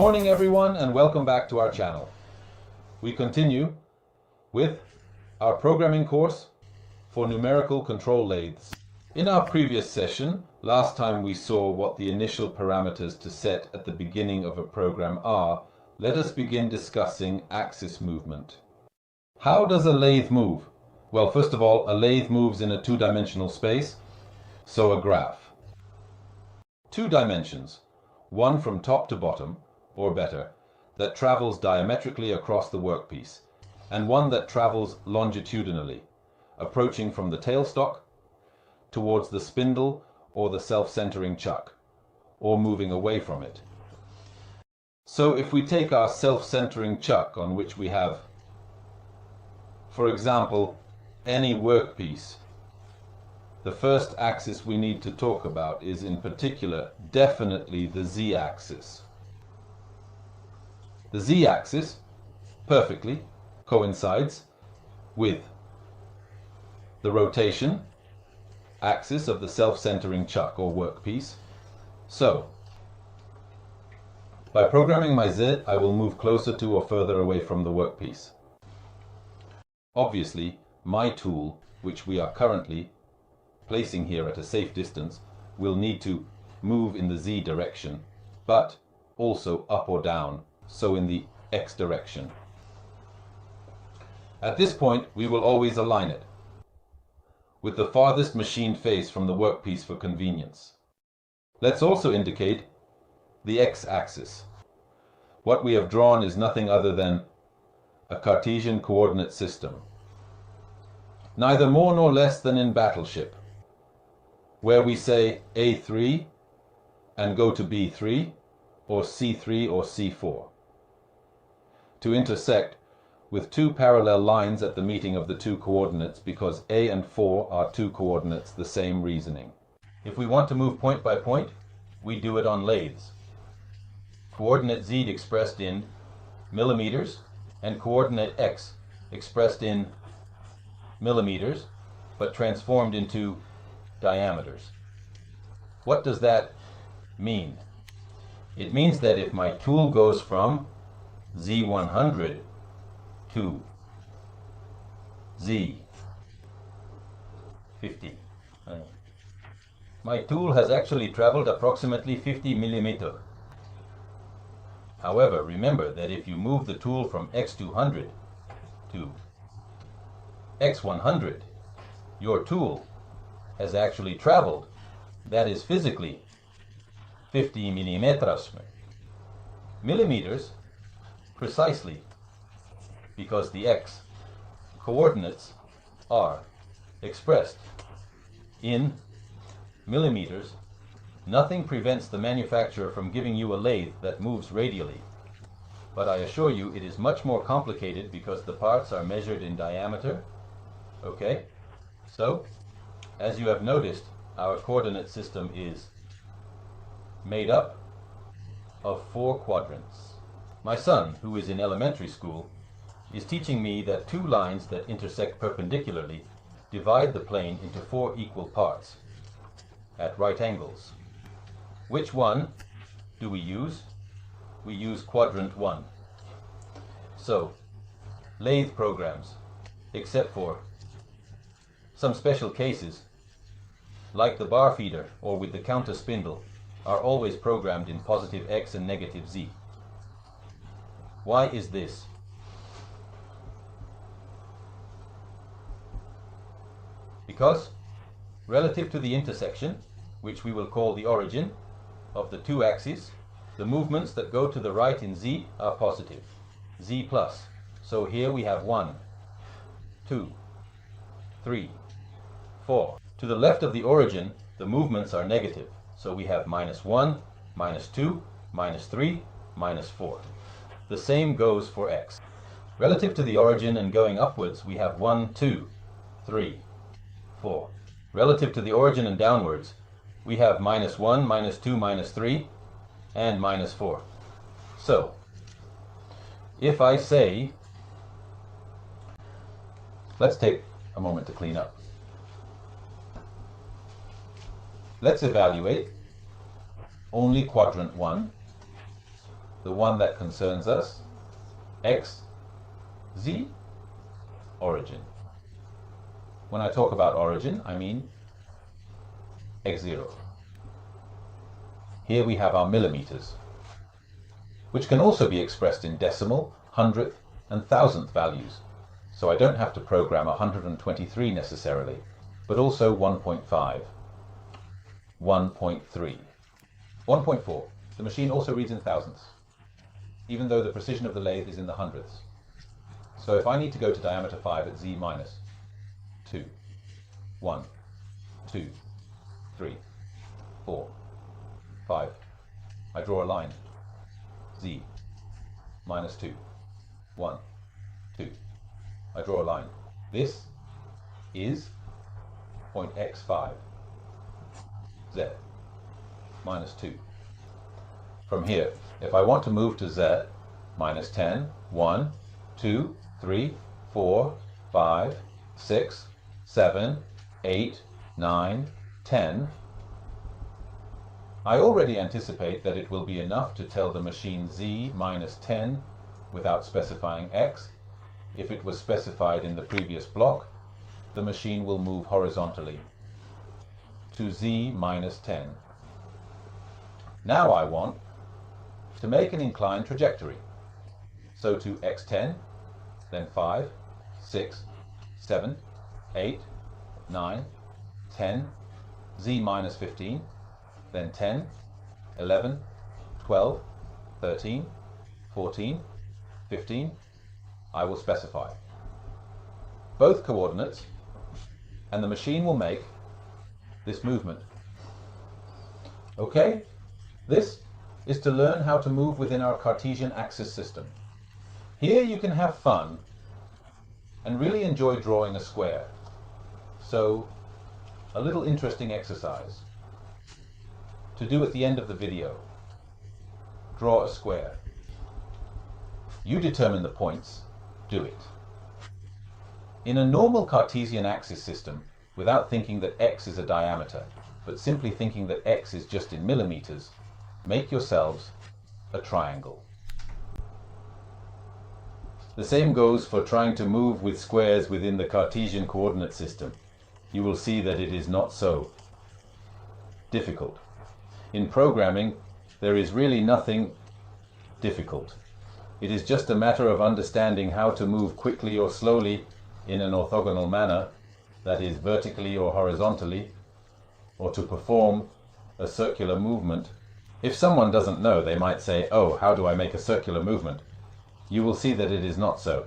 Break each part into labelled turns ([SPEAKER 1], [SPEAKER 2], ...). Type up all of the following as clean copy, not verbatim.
[SPEAKER 1] morning everyone and welcome back to our channel. We continue with our programming course for numerical control lathes. In our previous session, last time we saw what the initial parameters to set at the beginning of a program are. Let us begin discussing axis movement. How does a lathe move? Well, first of all, a lathe moves in a two-dimensional space, so a graph. Two dimensions, one from top to bottom, or better, that travels diametrically across the workpiece, and one that travels longitudinally, approaching from the tailstock towards the spindle or the self-centering chuck, or moving away from it. So if we take our self-centering chuck on which we have, for example, any workpiece, the first axis we need to talk about is in particular definitely the z-axis. The z-axis perfectly coincides with the rotation axis of the self-centering chuck or workpiece. So, by programming my z, I will move closer to or further away from the workpiece. Obviously, my tool, which we are currently placing here at a safe distance, will need to move in the z direction, but also up or down, so in the x direction. At this point, we will always align it with the farthest machined face from the workpiece for convenience. Let's also indicate the x-axis. What we have drawn is nothing other than a Cartesian coordinate system. Neither more nor less than in Battleship, where we say A3 and go to B3, or C3 or C4, to intersect with two parallel lines at the meeting of the two coordinates, because A and 4 are two coordinates, the same reasoning. If we want to move point by point, we do it on lathes. Coordinate z expressed in millimeters and coordinate x expressed in millimeters, but transformed into diameters. What does that mean? It means that if my tool goes from Z100 to Z50, my tool has actually traveled approximately 50 millimeters. However, remember that if you move the tool from X200 to X100, your tool has actually traveled, that is physically, 50 millimeters. Millimeters, precisely, because the x coordinates are expressed in millimeters. Nothing prevents the manufacturer from giving you a lathe that moves radially, but I assure you it is much more complicated because the parts are measured in diameter. Okay, so as you have noticed, our coordinate system is made up of 4 quadrants. My son, who is in elementary school, is teaching me that two lines that intersect perpendicularly divide the plane into 4 equal parts at right angles. Which one do we use? We use quadrant 1. So, lathe programs, except for some special cases, like the bar feeder or with the counter spindle, are always programmed in positive x and negative z. Why is this? Because, relative to the intersection, which we will call the origin, of the two axes, the movements that go to the right in z are positive, z plus. So here we have 1, 2, 3, 4. To the left of the origin, the movements are negative. So we have -1, -2, -3, -4. The same goes for x. Relative to the origin and going upwards, we have 1, 2, 3, 4. Relative to the origin and downwards, we have -1, -2, -3, and -4. So, if I say, let's take a moment to clean up. Let's evaluate only quadrant 1 the one that concerns us, x, z, origin. When I talk about origin, I mean x0. Here we have our millimeters, which can also be expressed in decimal, hundredth, and thousandth values. So I don't have to program 123 necessarily, but also 1.5, 1.3, 1.4. The machine also reads in thousandths, even though the precision of the lathe is in the hundredths. So if I need to go to diameter 5 at z minus 2, 1, 2, 3, 4, 5, I draw a line, z minus 2, 1, 2. I draw a line. This is point x5, z minus 2. From here, if I want to move to z minus 10, 1, 2, 3, 4, 5, 6, 7, 8, 9, 10, I already anticipate that it will be enough to tell the machine z minus 10 without specifying x. If it was specified in the previous block, the machine will move horizontally to z minus 10. Now I want to make an inclined trajectory. So to x10, then 5, 6, 7, 8, 9, 10, z minus 15, then 10, 11, 12, 13, 14, 15, I will specify both coordinates, and the machine will make this movement. Okay, this is to learn how to move within our Cartesian axis system. Here you can have fun and really enjoy drawing a square. So, a little interesting exercise to do at the end of the video. Draw a square. You determine the points, do it. In a normal Cartesian axis system, without thinking that x is a diameter, but simply thinking that x is just in millimeters, make yourselves a triangle. The same goes for trying to move with squares within the Cartesian coordinate system. You will see that it is not so difficult. In programming, there is really nothing difficult. It is just a matter of understanding how to move quickly or slowly in an orthogonal manner, that is vertically or horizontally, or to perform a circular movement. If someone doesn't know, they might say, oh, how do I make a circular movement? You will see that it is not so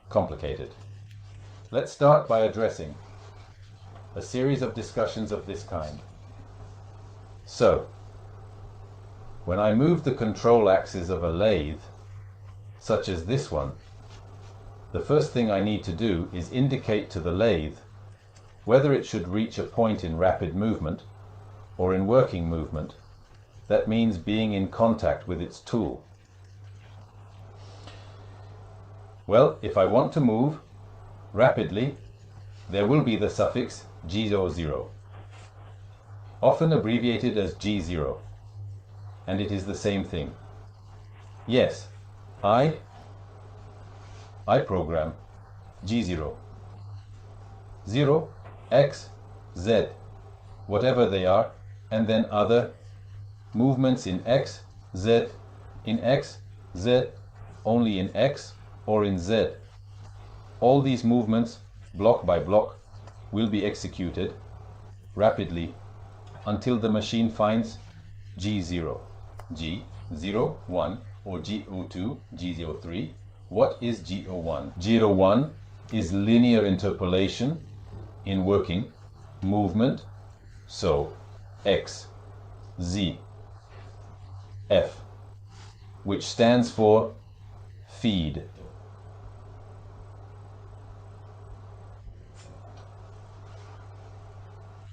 [SPEAKER 1] complicated. Let's start by addressing a series of discussions of this kind. So, when I move the control axis of a lathe, such as this one, the first thing I need to do is indicate to the lathe whether it should reach a point in rapid movement or in working movement. That means being in contact with its tool. Well, if I want to move rapidly, there will be the suffix G00, often abbreviated as G0, and it is the same thing. Yes, I program G0, 0, X, Z, whatever they are, and then other movements in X, Z, only in X, or in Z. All these movements, block by block, will be executed rapidly until the machine finds G0, G01, or G02, G03. What is G01? G01 is linear interpolation in working movement, so X, Z, F, which stands for feed.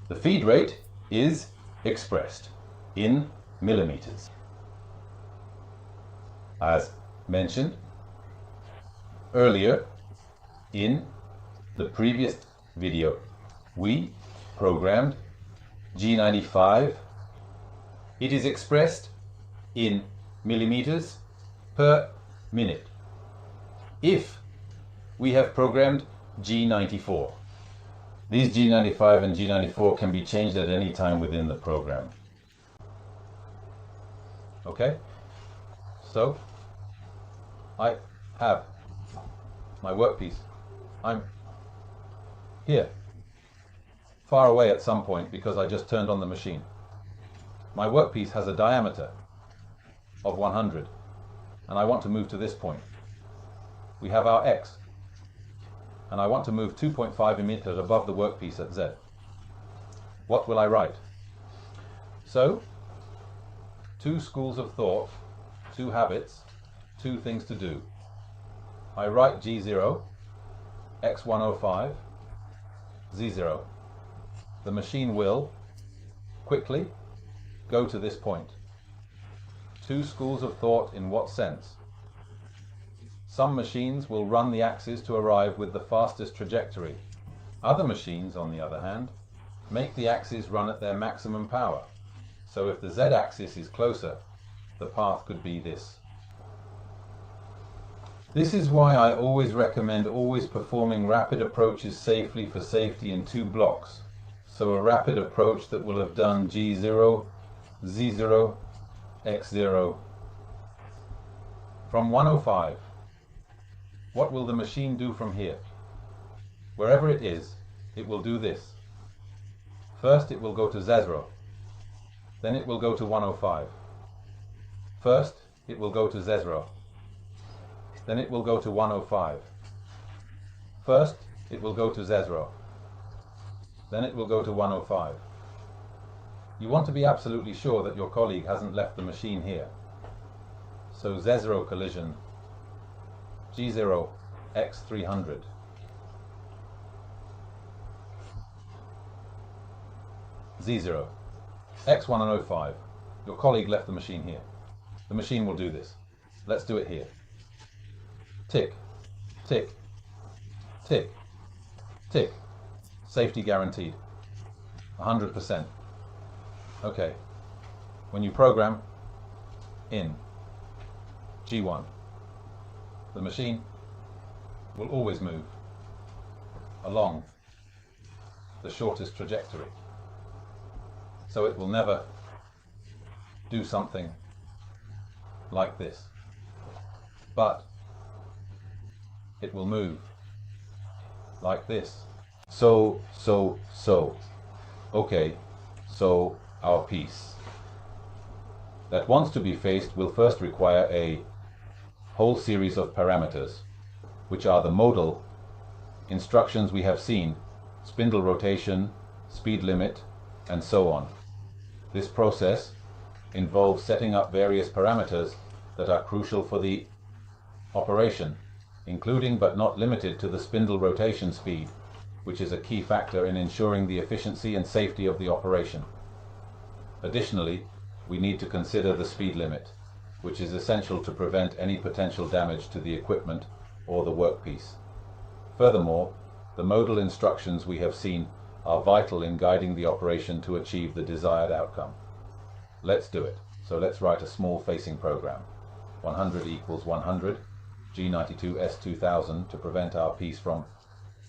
[SPEAKER 1] The feed rate is expressed in millimeters. As mentioned earlier in the previous video, we programmed G95. It is expressed in millimeters per minute if we have programmed G94. These G95 and G94 can be changed at any time within the program. Okay? So, I have my workpiece. I'm here, far away at some point because I just turned on the machine. My workpiece has a diameter of 100 and I want to move to this point. We have our X and I want to move 2.5 meters above the workpiece at Z. What will I write? So, 2 schools of thought, 2 habits, 2 things to do. I write G0, X105, Z0. The machine will quickly go to this point. 2 schools of thought in what sense? Some machines will run the axis to arrive with the fastest trajectory. Other machines, on the other hand, make the axis run at their maximum power. So if the Z-axis is closer, the path could be this. This is why I always recommend always performing rapid approaches safely for safety in 2 blocks. So a rapid approach that will have done G0, Z0, X0. From 105, what will the machine do from here? Wherever it is, it will do this. First it will go to Z0, then it will go to 105. First it will go to Z0, then it will go to 105. First it will go to Z0, then it will go to 105. You want to be absolutely sure that your colleague hasn't left the machine here. So Z0 collision, G0, X300. Z0, X105. Your colleague left the machine here. The machine will do this. Let's do it here. Tick, tick, tick, tick. Safety guaranteed. 100%. Okay. When you program in G1, the machine will always move along the shortest trajectory. So it will never do something like this, but it will move like this. So. Okay, so our piece that wants to be faced will first require a whole series of parameters, which are the modal instructions we have seen, spindle rotation, speed limit, and so on. This process involves setting up various parameters that are crucial for the operation, including but not limited to the spindle rotation speed, which is a key factor in ensuring the efficiency and safety of the operation. Additionally, we need to consider the speed limit, which is essential to prevent any potential damage to the equipment or the workpiece. Furthermore, the modal instructions we have seen are vital in guiding the operation to achieve the desired outcome. Let's do it. So let's write a small facing program. 100 equals 100, G92 S2000 to prevent our piece from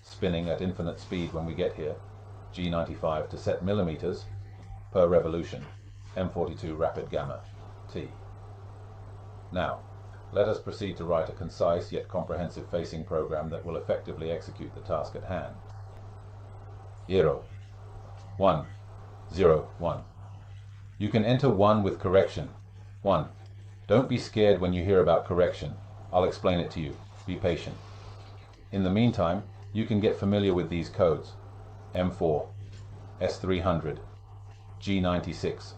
[SPEAKER 1] spinning at infinite speed when we get here, G95 to set millimeters per revolution, M42 rapid gamma, T. Now, let us proceed to write a concise yet comprehensive facing program that will effectively execute the task at hand. 0, 1, 0, 1. You can enter 1 with correction. 1. Don't be scared when you hear about correction. I'll explain it to you. Be patient. In the meantime, you can get familiar with these codes. M4, S300, G96.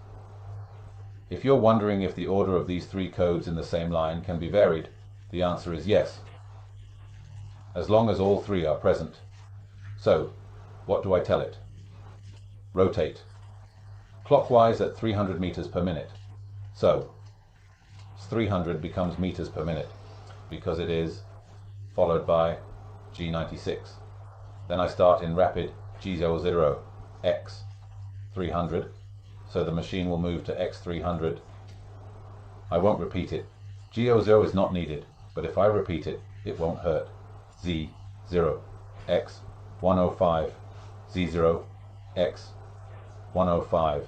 [SPEAKER 1] If you're wondering if the order of these 3 codes in the same line can be varied, the answer is yes, as long as all 3 are present. So, what do I tell it? Rotate clockwise at 300 meters per minute. So, 300 becomes meters per minute because it is followed by G96. Then I start in rapid G00, X 300. So the machine will move to X300. I won't repeat it. G00 is not needed, but if I repeat it, it won't hurt. Z0, X, 105, Z0, X, 105.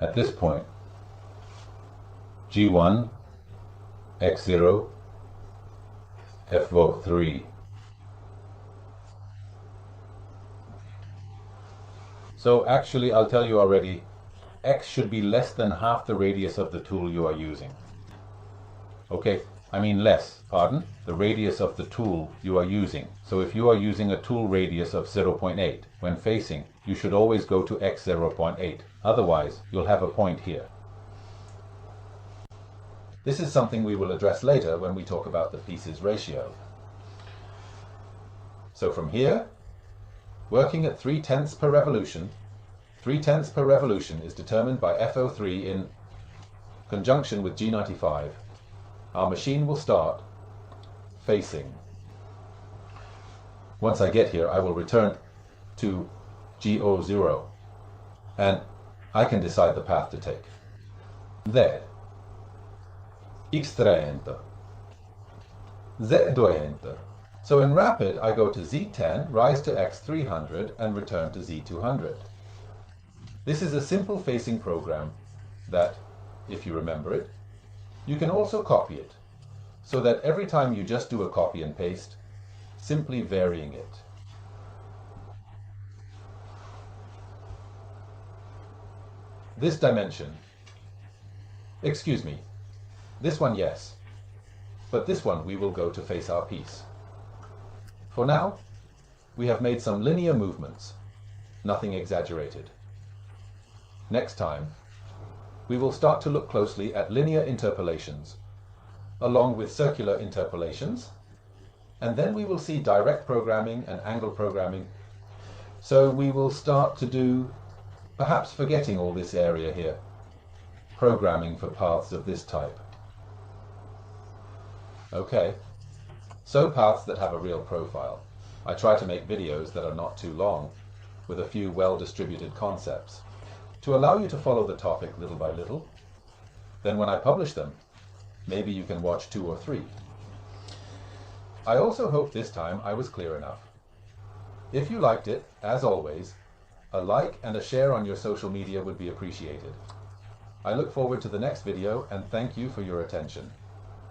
[SPEAKER 1] At this point, G1, X0, F3. So actually, I'll tell you already, X should be less than half the radius of the tool you are using. Okay, I mean less, pardon, the radius of the tool you are using. So if you are using a tool radius of 0.8, when facing, you should always go to X 0.8. Otherwise, you'll have a point here. This is something we will address later when we talk about the pieces ratio. So from here, working at 3/10 per revolution, 3/10 per revolution is determined by FO3 in conjunction with G95. Our machine will start facing. Once I get here, I will return to G00 and I can decide the path to take. There. X300. Z200. So in rapid, I go to Z10, rise to X300, and return to Z200. This is a simple facing program that, if you remember it, you can also copy it, so that every time you just do a copy and paste, simply varying it. This dimension, excuse me, this one yes, but this one we will go to face our piece. For now, we have made some linear movements, nothing exaggerated. Next time, we will start to look closely at linear interpolations, along with circular interpolations, and then we will see direct programming and angle programming. So we will start to do, perhaps forgetting all this area here, programming for paths of this type. Okay, so paths that have a real profile. I try to make videos that are not too long, with a few well-distributed concepts, to allow you to follow the topic little by little. Then when I publish them, maybe you can watch 2 or 3. I also hope this time I was clear enough. If you liked it, as always, a like and a share on your social media would be appreciated. I look forward to the next video and thank you for your attention.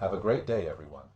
[SPEAKER 1] Have a great day, everyone.